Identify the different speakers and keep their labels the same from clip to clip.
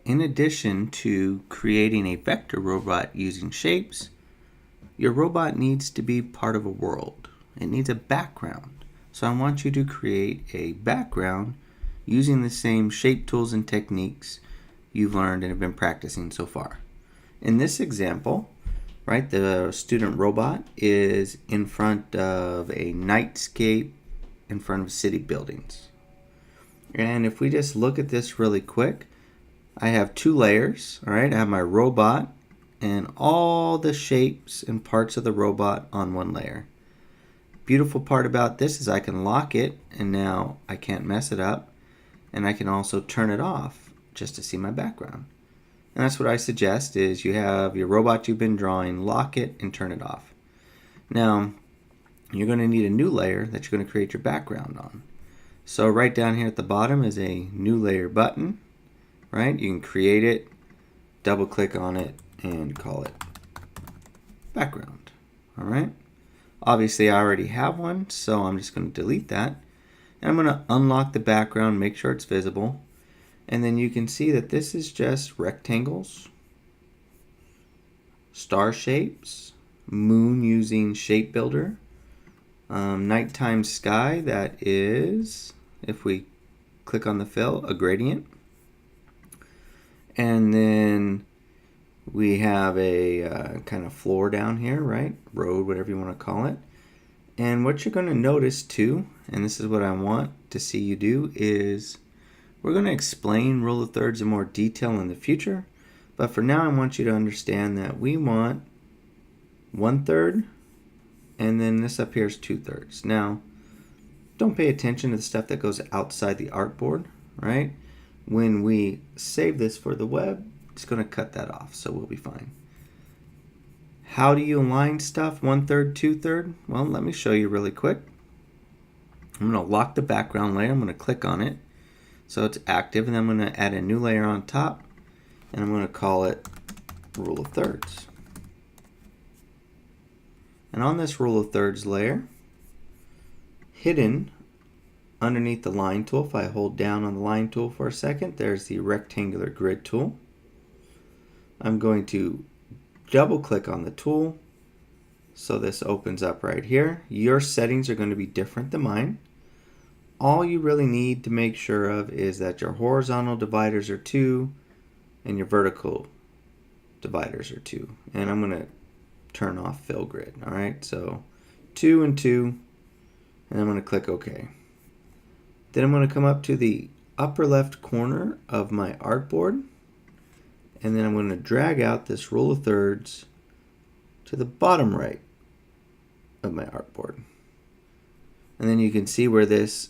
Speaker 1: in addition to creating a vector robot using shapes, your robot needs to be part of a world. It needs a background. So I want you to create a background using the same shape tools and techniques you've learned and have been practicing so far. In this example, right, the student robot is in front of a nightscape in front of city buildings. And if we just look at this really quick, I have two layers, all right? I have my robot and all the shapes and parts of the robot on one layer. Beautiful part about this is I can lock it, and now I can't mess it up. And I can also turn it off just to see my background. And that's what I suggest is you have your robot you've been drawing, lock it and turn it off. Now, you're going to need a new layer that you're going to create your background on. So right down here at the bottom is a new layer button, right? You can create it, double click on it, and call it background, all right? Obviously I already have one, so I'm just going to delete that. And I'm going to unlock the background, make sure it's visible. And then you can see that this is just rectangles, star shapes, moon using shape builder, nighttime sky, that is, if we click on the fill, a gradient. And then we have a kind of floor down here, right? Road, whatever you want to call it. And what you're going to notice too, and this is what I want to see you do, is we're going to explain rule of thirds in more detail in the future. But for now, I want you to understand that we want 1/3, and then this up here is 2/3. Now, don't pay attention to the stuff that goes outside the artboard, right? When we save this for the web, it's going to cut that off, so we'll be fine. How do you align stuff 1/3, 2/3? Well, let me show you really quick. I'm going to lock the background layer. I'm going to click on it so it's active, and then I'm going to add a new layer on top, and I'm going to call it rule of thirds. And on this rule of thirds layer, hidden underneath the line tool, if I hold down on the line tool for a second, there's the rectangular grid tool. I'm going to double click on the tool so this opens up right here. Your settings are going to be different than mine. All you really need to make sure of is that your horizontal dividers are 2 and your vertical dividers are 2. And I'm going to turn off fill grid. All right, so 2 and 2, and I'm going to click OK. Then I'm going to come up to the upper left corner of my artboard, and then I'm going to drag out this rule of thirds to the bottom right of my artboard. And then you can see where this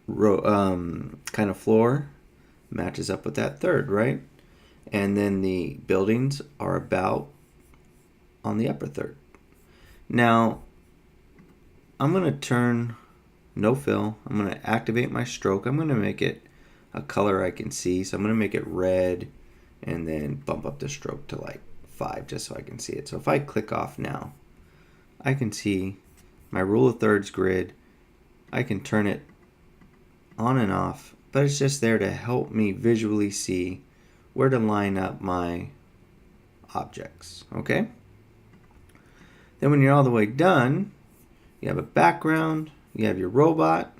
Speaker 1: kind of floor matches up with that third, right? And then the buildings are about on the upper third. Now, I'm going to turn no fill. I'm going to activate my stroke. I'm going to make it a color I can see. So I'm going to make it red and then bump up the stroke to like 5 just so I can see it. So if I click off now, I can see my rule of thirds grid. I can turn it on and off, but it's just there to help me visually see where to line up my objects, okay? Then when you're all the way done, you have a background, you have your robot,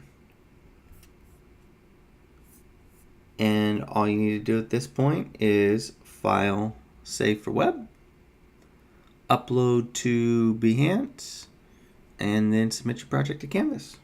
Speaker 1: and all you need to do at this point is File, Save for Web, upload to Behance, and then submit your project to Canvas.